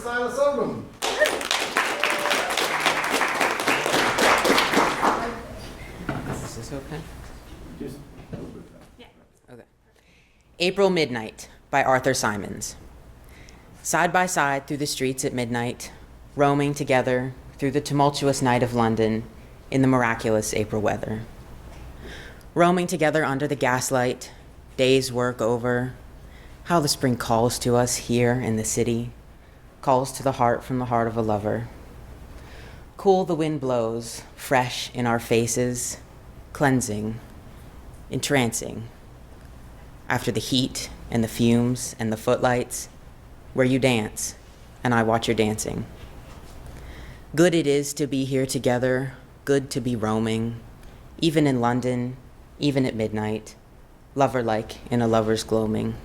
Silas Odom. Is this okay? Just Okay. April Midnight by Arthur Symons. Side by side through the streets at midnight, roaming together through the tumultuous night of London in the miraculous April weather. Roaming together under the gaslight, day's work over, how the spring calls to us here in the city, calls to the heart from the heart of a lover. Cool the wind blows, fresh in our faces, cleansing, entrancing, after the heat and the fumes and the footlights, where you dance and I watch your dancing. Good it is to be here together, good to be roaming, even in London, even at midnight, lover-like in a lover's gloaming.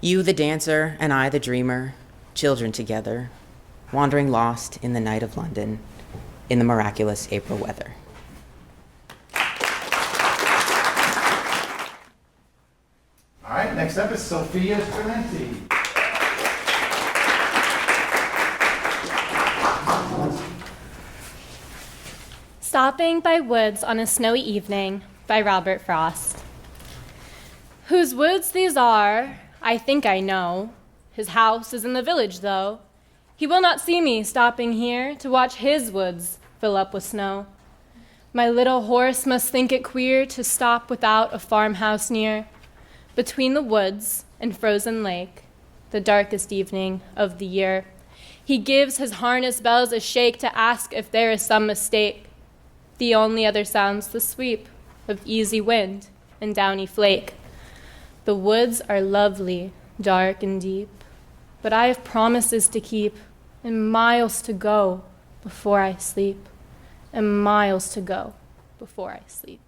You the dancer and I the dreamer, children together, wandering lost in the night of London, in the miraculous April weather. all right, next up is Sophia Strelenti. Stopping by Woods on a Snowy Evening by Robert Frost. Whose woods these are, I think I know. His house is in the village, though. He will not see me stopping here to watch his woods fill up with snow. My little horse must think it queer to stop without a farmhouse near. Between the woods and frozen lake, the darkest evening of the year, he gives his harness bells a shake to ask if there is some mistake. The only other sound's the sweep of easy wind and downy flake. The woods are lovely, dark and deep, but I have promises to keep and miles to go before I sleep, and miles to go before I sleep.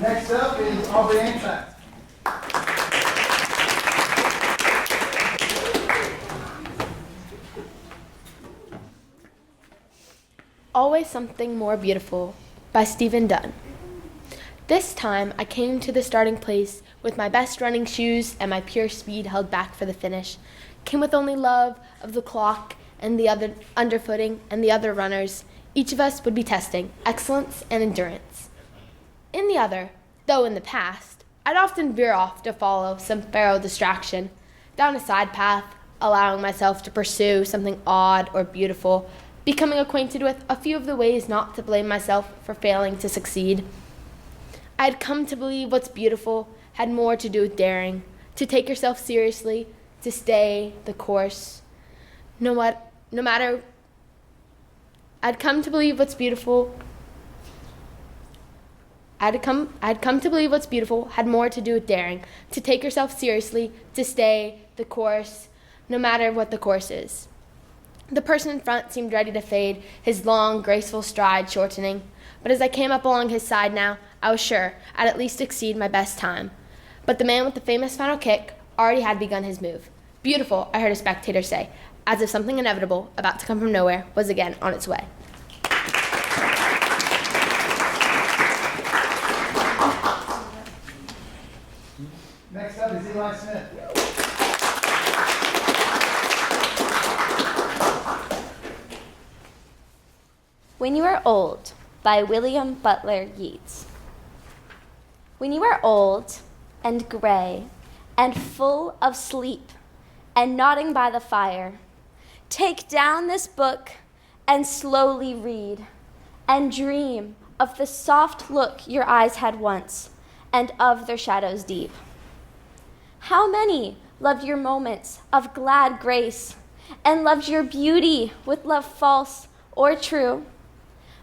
Next up is Aubrey Amtrak. Always Something More Beautiful by Stephen Dunn. This time I came to the starting place with my best running shoes and my pure speed held back for the finish. Came with only love of the clock and the other underfooting and the other runners. Each of us would be testing excellence and endurance. In the other, though in the past, I'd often veer off to follow some pharaoh distraction, down a side path, allowing myself to pursue something odd or beautiful, becoming acquainted with a few of the ways not to blame myself for failing to succeed. I had come to believe what's beautiful had more to do with daring, to take yourself seriously, to stay the course. No matter, I'd come to believe what's beautiful. I'd come to believe what's beautiful had more to do with daring, to take yourself seriously, to stay the course, no matter what the course is. The person in front seemed ready to fade, his long, graceful stride shortening. But as I came up along his side now, I was sure I'd at least exceed my best time. But the man with the famous final kick already had begun his move. Beautiful, I heard a spectator say, as if something inevitable, about to come from nowhere, was again on its way. Next up is Eli Smith. When You Are Old by William Butler Yeats. When you are old and gray and full of sleep and nodding by the fire, take down this book and slowly read and dream of the soft look your eyes had once and of their shadows deep. How many loved your moments of glad grace and loved your beauty with love false or true?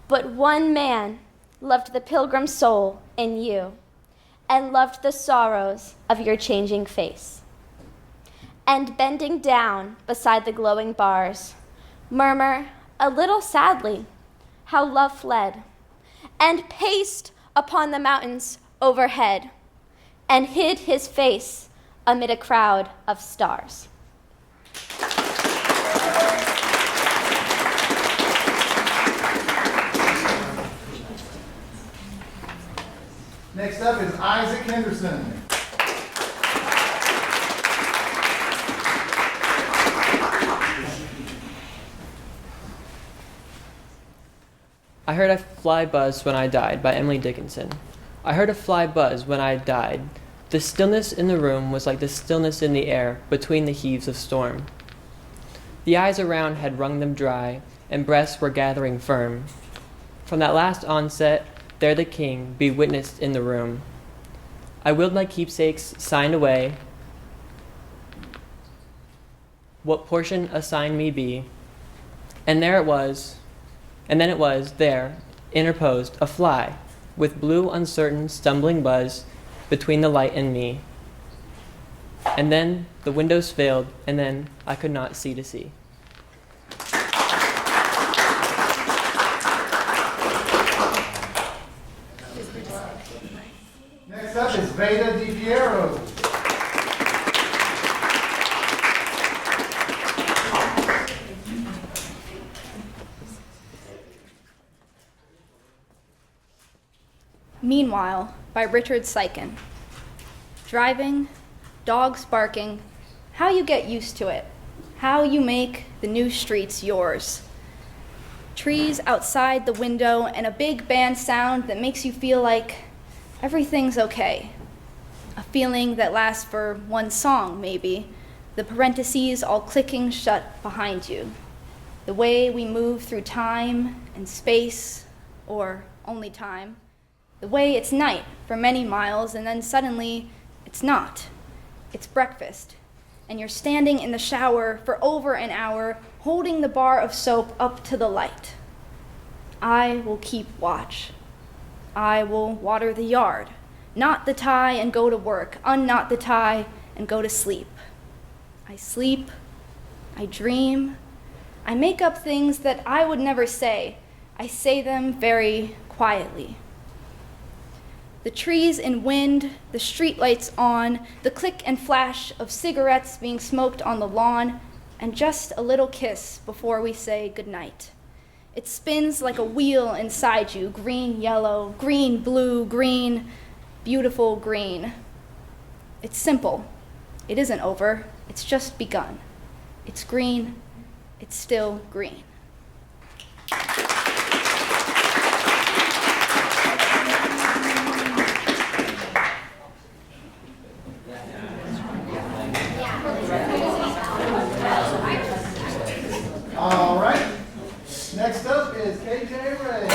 But one man loved the pilgrim soul in you and loved the sorrows of your changing face. And bending down beside the glowing bars, murmur a little sadly how love fled and paced upon the mountains overhead and hid his face amid a crowd of stars. Next up is Isaac Henderson. I heard a fly buzz when I died by Emily Dickinson. I heard a fly buzz when I died. The stillness in the room was like the stillness in the air between the heaves of storm. The eyes around had wrung them dry, and breaths were gathering firm. From that last onset, there the king be witnessed in the room. I willed my keepsakes signed away, what portion assigned me be, and then it was, there, interposed, a fly, with blue, uncertain, stumbling buzz between the light and me. And then the windows failed, and then I could not see to see. Next up is Veda Di Piero. Meanwhile, by Richard Sykin. Driving, dogs barking, how you get used to it, how you make the new streets yours. Trees outside the window and a big band sound that makes you feel like everything's okay. A feeling that lasts for one song, maybe, the parentheses all clicking shut behind you. The way we move through time and space, or only time. The way it's night for many miles and then suddenly it's not. It's breakfast. And you're standing in the shower for over an hour, holding the bar of soap up to the light. I will keep watch. I will water the yard, knot the tie and go to work, unknot the tie and go to sleep. I sleep, I dream, I make up things that I would never say. I say them very quietly. The trees in wind, the streetlights on, the click and flash of cigarettes being smoked on the lawn, and just a little kiss before we say goodnight. It spins like a wheel inside you, green, yellow, green, blue, green, beautiful green. It's simple. It isn't over. It's just begun. It's green. It's still green. All right. Next up is KJ Ray.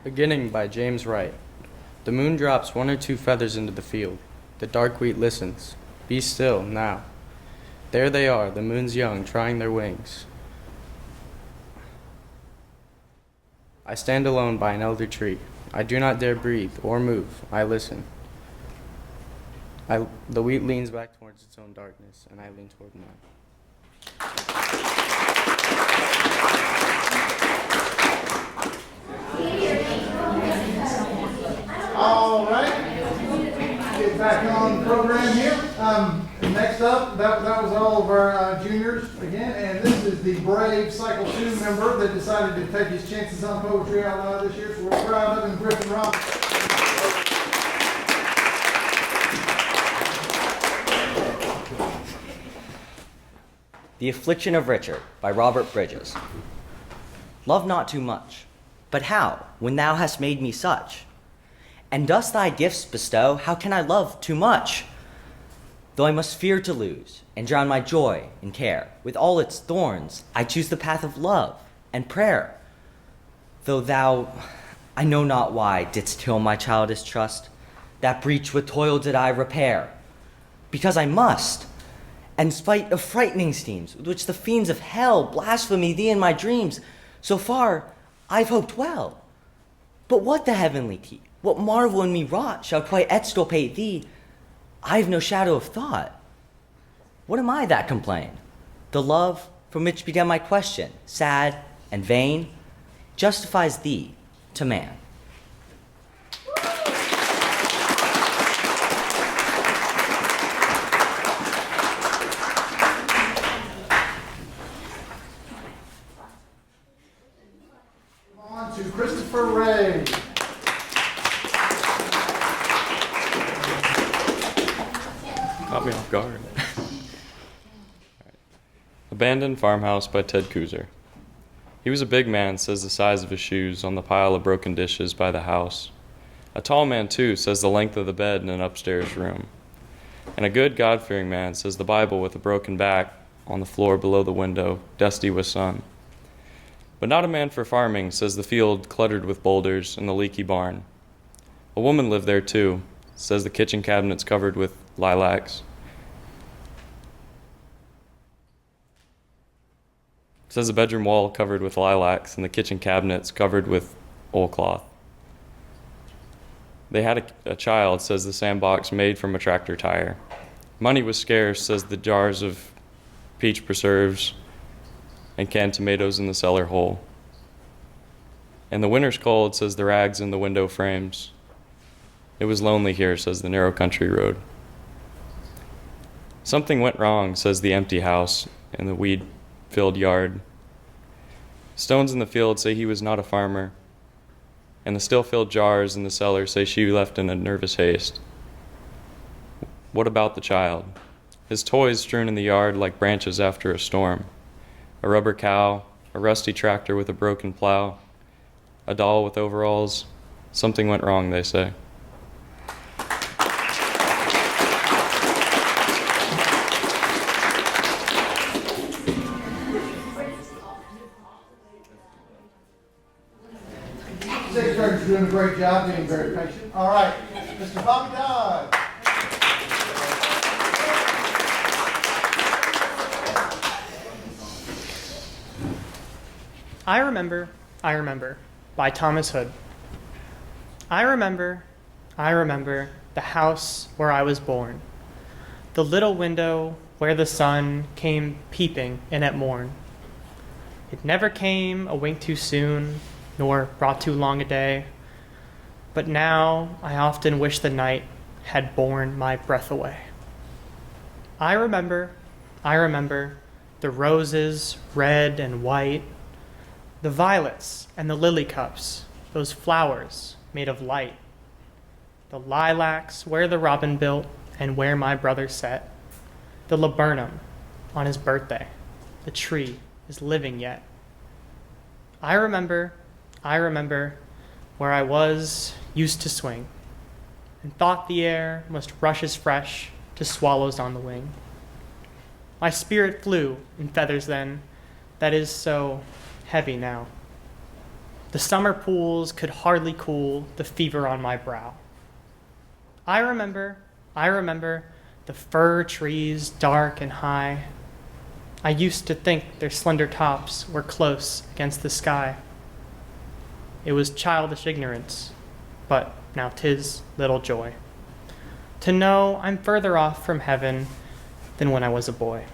Beginning by James Wright. The moon drops one or two feathers into the field. The dark wheat listens. Be still, now. There they are, the moon's young, trying their wings. I stand alone by an elder tree. I do not dare breathe or move. I listen. The wheat leans back towards its own darkness, and I lean toward mine. All right. Get back on the program here. Next up, that was all of our juniors again, and this is the brave Cycle 2 member that decided to take his chances on Poetry Out Loud this year, so we're proud of him, Griffin Roberts. The Affliction of Richard by Robert Bridges. Love not too much, but how, when thou hast made me such? And dost thy gifts bestow, how can I love too much? Though I must fear to lose, and drown my joy in care, with all its thorns, I choose the path of love and prayer. Though thou, I know not why, didst kill my childish trust, that breach with toil did I repair. Because I must, and spite of frightening schemes, with which the fiends of hell blaspheme thee in my dreams, so far I've hoped well. But what the heavenly keep, what marvel in me wrought, shall quite exculpate thee? I've no shadow of thought. What am I that complain? The love from which began my question, sad and vain, justifies thee to man. On to Christopher Ray. off guard. Abandoned Farmhouse by Ted Kooser. He was a big man, says the size of his shoes on the pile of broken dishes by the house. A tall man, too, says the length of the bed in an upstairs room. And a good God-fearing man says the Bible with a broken back on the floor below the window, dusty with sun. But not a man for farming, says the field cluttered with boulders and the leaky barn. A woman lived there, too, says the kitchen cabinets covered with lilacs. Says the bedroom wall covered with lilacs and the kitchen cabinets covered with oilcloth. They had a child, says the sandbox made from a tractor tire. Money was scarce, says the jars of peach preserves and canned tomatoes in the cellar hole. And the winter's cold, says the rags in the window frames. It was lonely here, says the narrow country road. Something went wrong, says the empty house and the weed-filled yard. Stones in the field say he was not a farmer, and the still-filled jars in the cellar say she left in a nervous haste. What about the child? His toys strewn in the yard like branches after a storm. A rubber cow, a rusty tractor with a broken plow, a doll with overalls. Something went wrong, they say. Sixth graders are doing a great job, being very patient. All right, Mr. Bobby Dodd. I Remember by Thomas Hood. I remember the house where I was born, the little window where the sun came peeping in at morn. It never came a wink too soon, nor brought too long a day, but now I often wish the night had borne my breath away. I remember the roses, red and white, the violets and the lily cups, those flowers made of light, the lilacs where the robin built and where my brother sat, the laburnum on his birthday, the tree is living yet. I remember where I used to swing, and thought the air must rush as fresh to swallows on the wing. My spirit flew in feathers then, that is so heavy now. The summer pools could hardly cool the fever on my brow. I remember the fir trees dark and high. I used to think their slender tops were close against the sky. It was childish ignorance, but now 'tis little joy to know I'm further off from heaven than when I was a boy.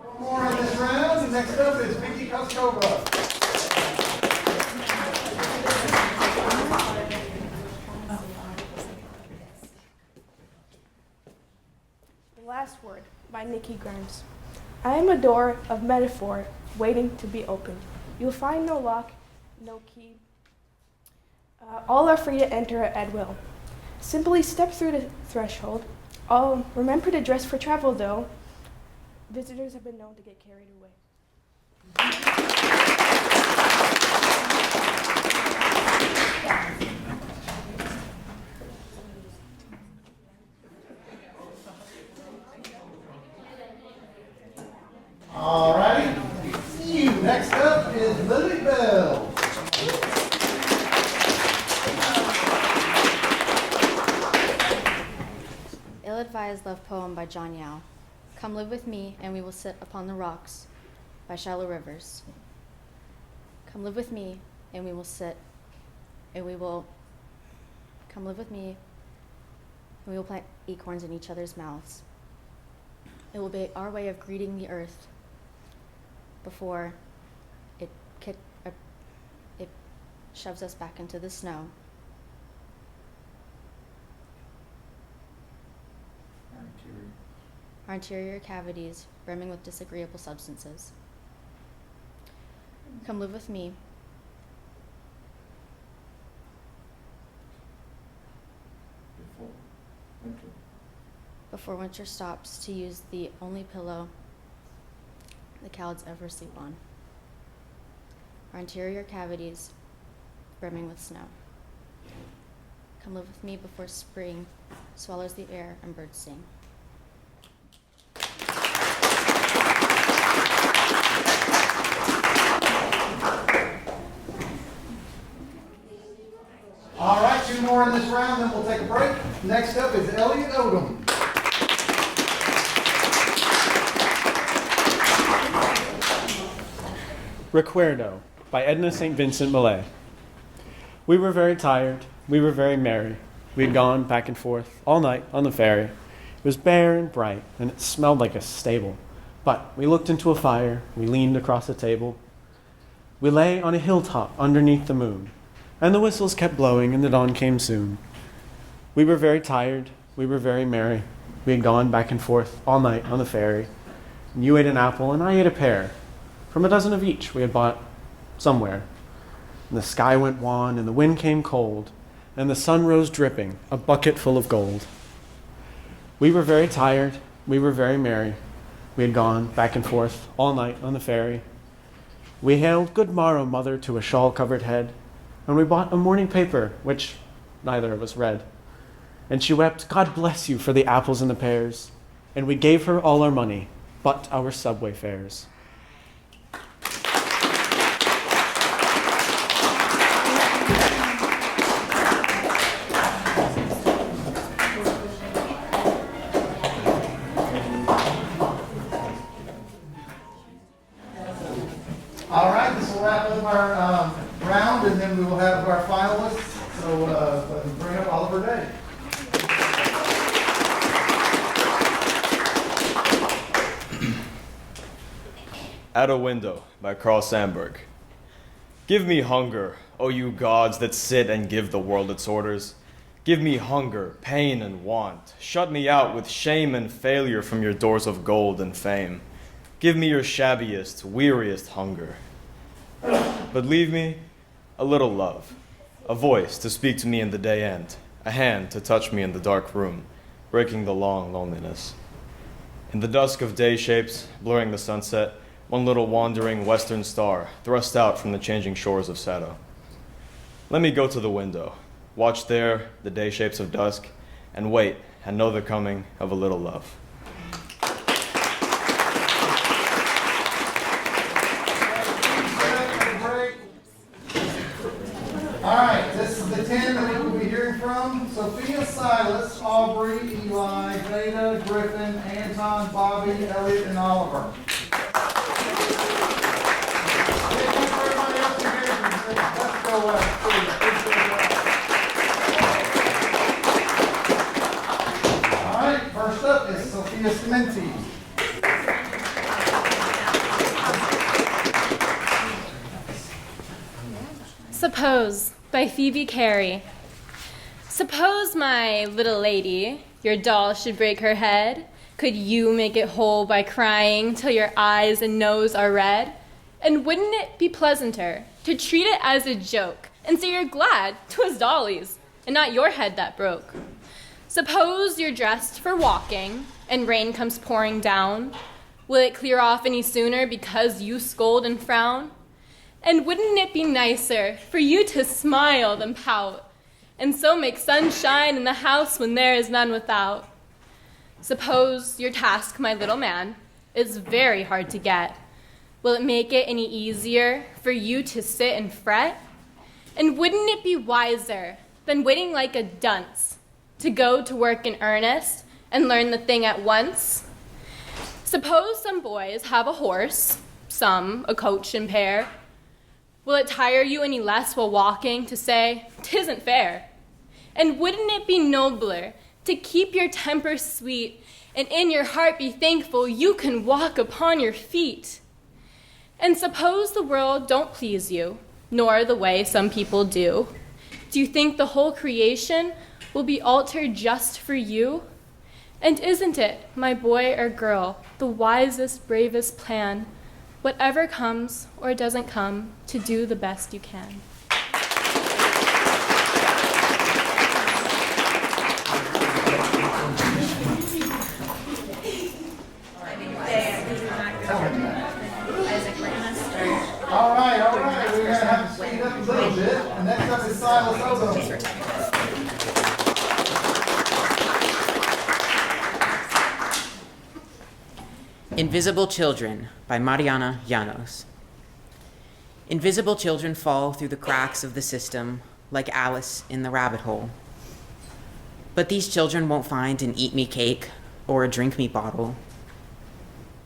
One more in this round. Next up is Vicky Koskova. The Last Word by Nikki Grimes. I am a door of metaphor waiting to be opened. You will find no lock, no key. All are free to enter at will. Simply step through the threshold. Remember to dress for travel, though. Visitors have been known to get carried away. All righty. Next up is Lily Bell. Ill-advised love poem by John Yao. Come live with me, and we will sit upon the rocks by shallow rivers. Come live with me, and we will sit, and we will come live with me, and we will plant acorns in each other's mouths. It will be our way of greeting the earth before it shoves us back into the snow. Our interior cavities brimming with disagreeable substances. Come live with me. Before winter stops, to use the only pillow the cows ever sleep on. Our interior cavities brimming with snow. Come live with me before spring swallows the air and birds sing. All right, two more in this round, then we'll take a break. Next up is Elliot Odom. Recuerdo by Edna St. Vincent Millay. We were very tired. We were very merry. We had gone back and forth all night on the ferry. It was bare and bright, and it smelled like a stable. But we looked into a fire. We leaned across a table. We lay on a hilltop underneath the moon, and the whistles kept blowing, and the dawn came soon. We were very tired. We were very merry. We had gone back and forth all night on the ferry. And you ate an apple, and I ate a pear. From a dozen of each we had bought somewhere. And the sky went wan, and the wind came cold, and the sun rose dripping, a bucket full of gold. We were very tired. We were very merry. We had gone back and forth all night on the ferry. We hailed good morrow, mother, to a shawl-covered head, and we bought a morning paper, which neither of us read. And she wept, God bless you, for the apples and the pears. And we gave her all our money, but our subway fares. All right, this will wrap up our round, and then we will have our finalists. So bring up Oliver Day. At a Window by Carl Sandburg. Give me hunger, O you gods that sit and give the world its orders. Give me hunger, pain, and want. Shut me out with shame and failure from your doors of gold and fame. Give me your shabbiest, weariest hunger. But leave me a little love, a voice to speak to me in the day end, a hand to touch me in the dark room, breaking the long loneliness. In the dusk of day shapes, blurring the sunset, one little wandering western star thrust out from the changing shores of Sado. Let me go to the window, watch there the day shapes of dusk, and wait and know the coming of a little love. All right, this is the 10 that we will be hearing from. Sophia, Silas, Aubrey, Eli, Veda, Griffin, Anton, Bobby, Elliot, and Oliver. Thank you for everybody else who hears me. Let's go All right, first up is Sophia Cementi. Suppose by Phoebe Cary. Suppose, my little lady, your doll should break her head. Could you make it whole by crying till your eyes and nose are red? And wouldn't it be pleasanter to treat it as a joke and say you're glad 'twas Dolly's and not your head that broke? Suppose you're dressed for walking and rain comes pouring down. Will it clear off any sooner because you scold and frown? And wouldn't it be nicer for you to smile than pout, and so make sunshine in the house when there is none without? Suppose your task, my little man, is very hard to get. Will it make it any easier for you to sit and fret? And wouldn't it be wiser than waiting like a dunce to go to work in earnest and learn the thing at once? Suppose some boys have a horse, some a coach and pair. Will it tire you any less while walking to say, 'tisn't fair? And wouldn't it be nobler to keep your temper sweet and in your heart be thankful you can walk upon your feet? And suppose the world don't please you, nor the way some people do. Do you think the whole creation will be altered just for you? And isn't it, my boy or girl, the wisest, bravest plan Whatever comes or doesn't come, to do the best you can. All right, we're gonna have to speed up a little bit. And next up is Silas Obo. Invisible Children by Mariana Llanos. Invisible children fall through the cracks of the system like Alice in the rabbit hole. But these children won't find an eat me cake or a drink me bottle.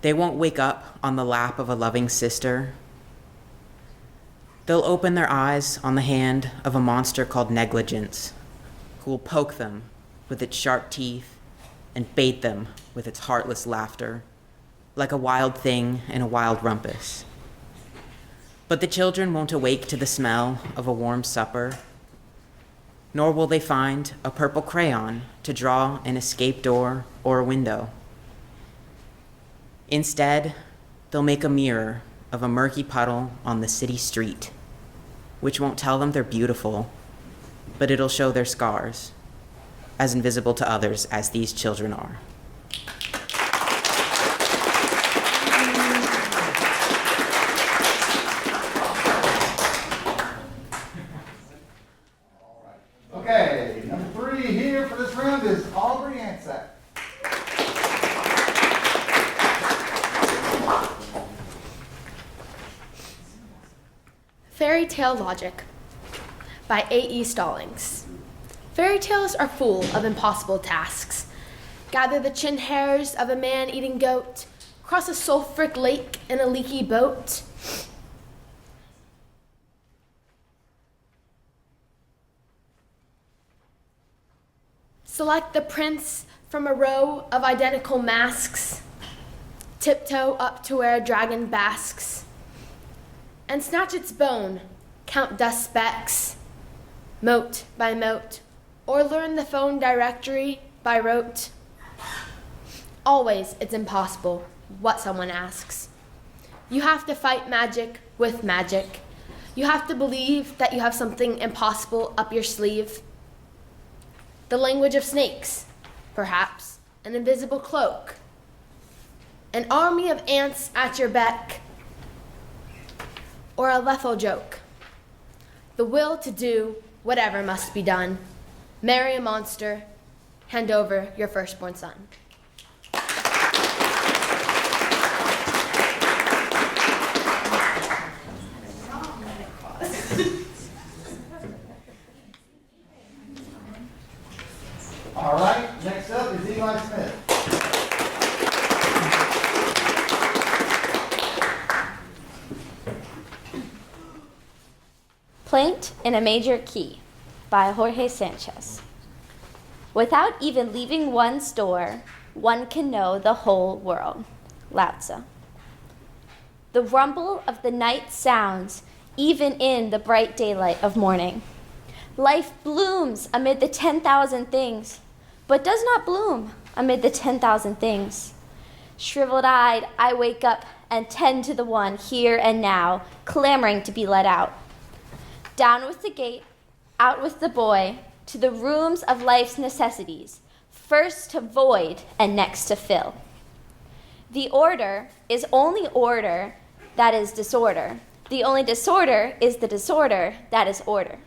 They won't wake up on the lap of a loving sister. They'll open their eyes on the hand of a monster called negligence, who will poke them with its sharp teeth and bait them with its heartless laughter, like a wild thing in a wild rumpus. But the children won't awake to the smell of a warm supper, nor will they find a purple crayon to draw an escape door or a window. Instead, they'll make a mirror of a murky puddle on the city street, which won't tell them they're beautiful, but it'll show their scars, as invisible to others as these children are. Okay, number 3 here for this round is Aubrey Ansack. Fairy Tale Logic by A.E. Stallings. Fairy tales are full of impossible tasks. Gather the chin hairs of a man-eating goat, cross a sulfuric lake in a leaky boat. Select the prince from a row of identical masks. Tiptoe up to where a dragon basks. And snatch its bone, count dust specks, mote by mote, or learn the phone directory by rote. Always it's impossible what someone asks. You have to fight magic with magic. You have to believe that you have something impossible up your sleeve. The language of snakes, perhaps, an invisible cloak, an army of ants at your beck, or a lethal joke. The will to do whatever must be done. Marry a monster, hand over your firstborn son. All right, next up is Eli Smith. Plaint in a Major Key by Jorge Sanchez. Without even leaving one's door, one can know the whole world. Lao Tzu. The rumble of the night sounds even in the bright daylight of morning. Life blooms amid the 10,000 things, but does not bloom amid the 10,000 things. Shriveled-eyed, I wake up and tend to the one here and now, clamoring to be let out. Down with the gate, out with the boy, to the rooms of life's necessities, first to void and next to fill. The order is only order that is disorder. The only disorder is the disorder that is order.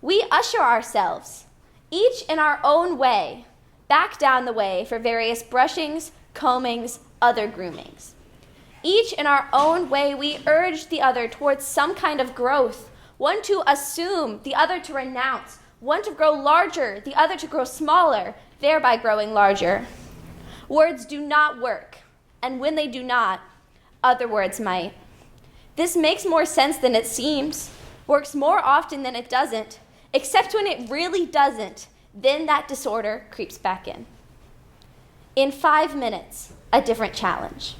We usher ourselves, each in our own way, back down the way for various brushings, combings, other groomings. Each in our own way, we urge the other towards some kind of growth, one to assume, the other to renounce, one to grow larger, the other to grow smaller, thereby growing larger. Words do not work, and when they do not, other words might. This makes more sense than it seems, works more often than it doesn't, except when it really doesn't, then that disorder creeps back in. In 5 minutes, a different challenge.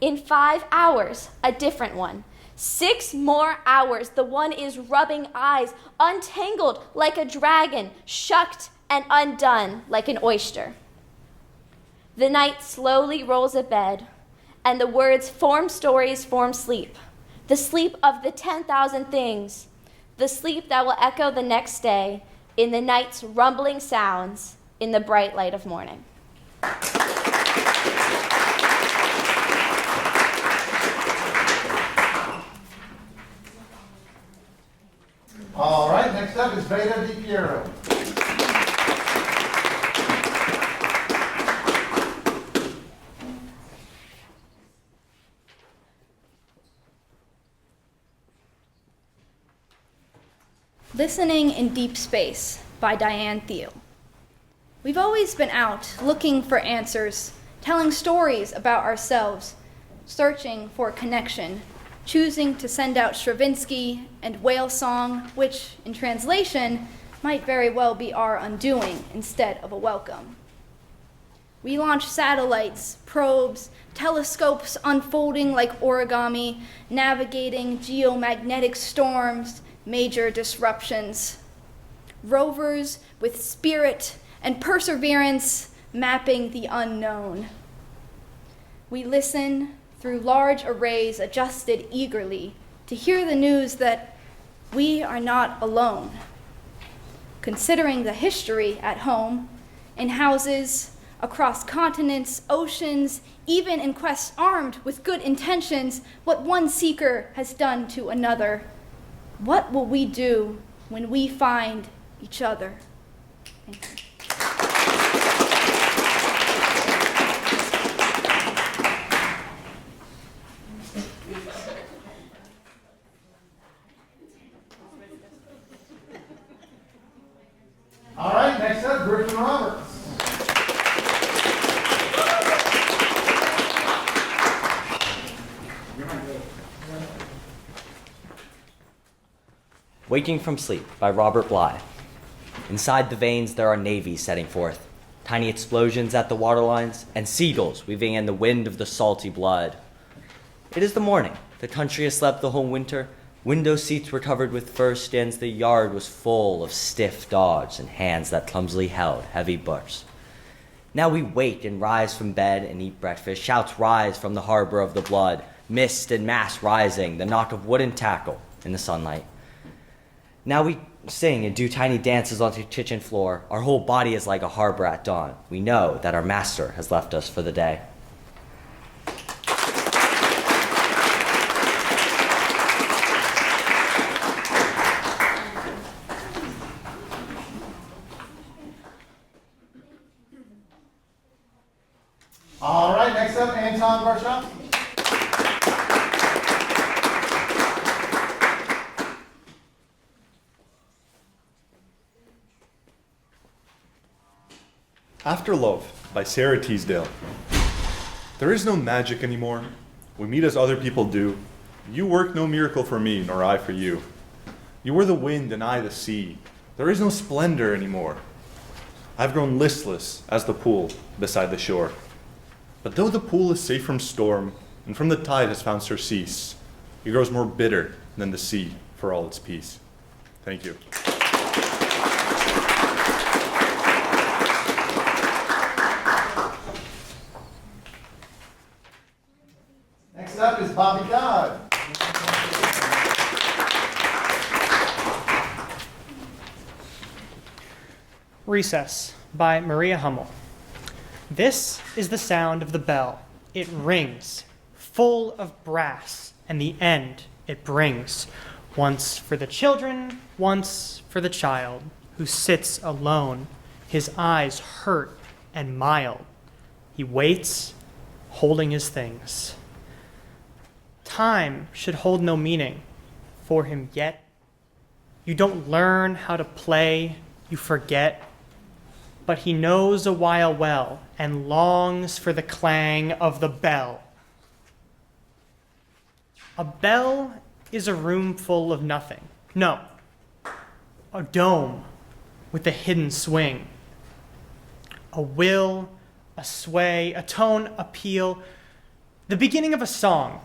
In 5 hours, a different one. 6 more hours, the one is rubbing eyes, untangled like a dragon, shucked and undone like an oyster. The night slowly rolls a bed, and the words form stories, form sleep. The sleep of the 10,000 things, the sleep that will echo the next day in the night's rumbling sounds in the bright light of morning. All right, next up is Veda Di Piero. Listening in Deep Space by Diane Thiel. We've always been out looking for answers, telling stories about ourselves, searching for connection, choosing to send out Stravinsky and whale song, which, in translation, might very well be our undoing instead of a welcome. We launch satellites, probes, telescopes unfolding like origami, navigating geomagnetic storms, major disruptions. Rovers with spirit and perseverance mapping the unknown. We listen through large arrays adjusted eagerly to hear the news that we are not alone. Considering the history at home, in houses, across continents, oceans, even in quests armed with good intentions, what one seeker has done to another, what will we do when we find each other? Thank you. All right, next up, Griffin Roberts. Waking from Sleep by Robert Bly. Inside the veins there are navies setting forth, tiny explosions at the waterlines, and seagulls weaving in the wind of the salty blood. It is the morning. The country has slept the whole winter. Window seats were covered with fur skins. The yard was full of stiff dogs and hands that clumsily held heavy books. Now we wake and rise from bed and eat breakfast. Shouts rise from the harbor of the blood. Mist and mass rising, the knock of wooden tackle in the sunlight. Now we sing and do tiny dances on the kitchen floor. Our whole body is like a harbor at dawn. We know that our master has left us for the day. All right, next up, Anton Varshaw. After Love by Sarah Teasdale. There is no magic anymore. We meet as other people do. You work no miracle for me, nor I for you. You were the wind and I the sea. There is no splendor anymore. I've grown listless as the pool beside the shore. But though the pool is safe from storm, and from the tide has found surcease, it grows more bitter than the sea for all its peace. Thank you. Next up is Bobby Dodd. Recess by Maria Hummel. This is the sound of the bell. It rings, full of brass, and the end it brings. Once for the children, once for the child, who sits alone, his eyes hurt and mild. He waits, holding his things. Time should hold no meaning for him yet. You don't learn how to play, you forget. But he knows a while well and longs for the clang of the bell. A bell is a room full of nothing. No, a dome with a hidden swing. A will, a sway, a tone, a peal, the beginning of a song.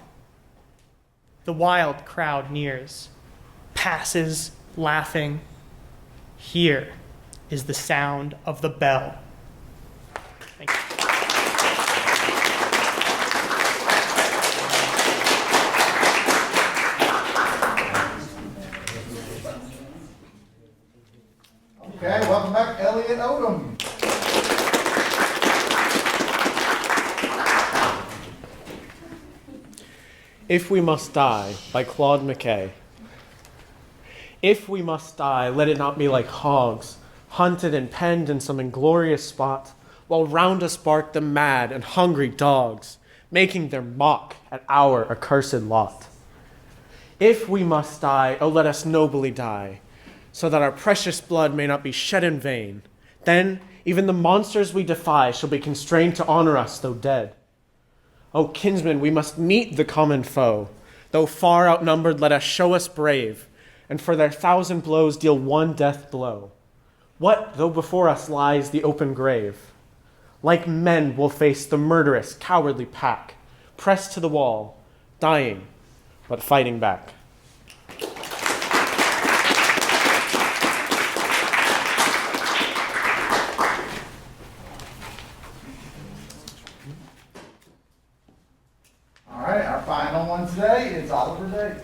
The wild crowd nears, passes, laughing. Here is the sound of the bell. Thank you. If We Must Die by Claude McKay. If we must die, let it not be like hogs, hunted and penned in some inglorious spot, while round us bark the mad and hungry dogs, making their mock at our accursed lot. If we must die, oh, let us nobly die, so that our precious blood may not be shed in vain. Then even the monsters we defy shall be constrained to honor us, though dead. O kinsmen, we must meet the common foe. Though far outnumbered, let us show us brave, and for their 1,000 blows deal one death blow. What though before us lies the open grave? Like men we'll face the murderous, cowardly pack, pressed to the wall, dying, but fighting back. All right, our final one today is Oliver Day.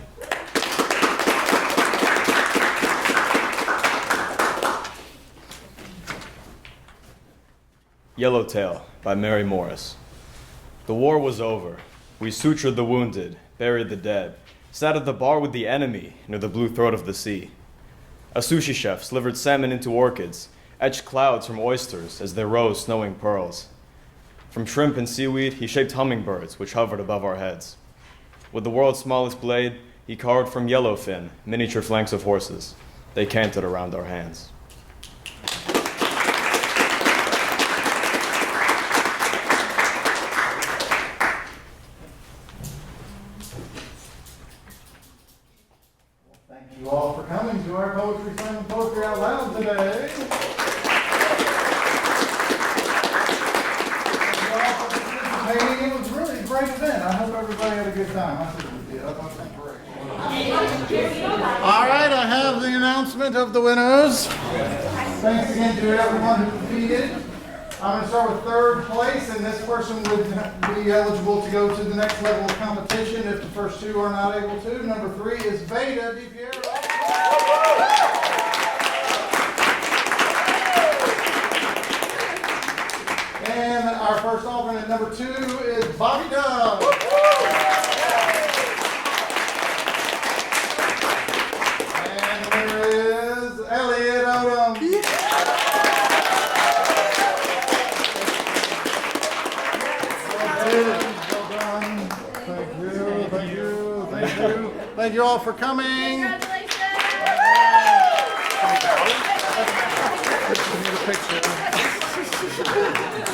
Yellowtail by Mary Morris. The war was over. We sutured the wounded, buried the dead, sat at the bar with the enemy near the blue throat of the sea. A sushi chef slivered salmon into orchids, etched clouds from oysters as they rose snowing pearls. From shrimp and seaweed, he shaped hummingbirds which hovered above our heads. With the world's smallest blade, he carved from yellowfin miniature flanks of horses. They cantered around our hands. Thank you all for coming to our Poetry Slam and Poetry Out Loud today. Thank you all for participating. It was really a great event. I hope everybody had a good time. I certainly did. I thought it was great. All right, I have the announcement of the winners. Thanks again to everyone who competed. I'm going to start with third place, and this person would be eligible to go to the next level of competition if the first two are not able to. Number 3 is Veda DiPiero. And our first alternate, number 2, is Bobby Dove. And the winner is Elliot Odom. Thank you all for coming. Congratulations.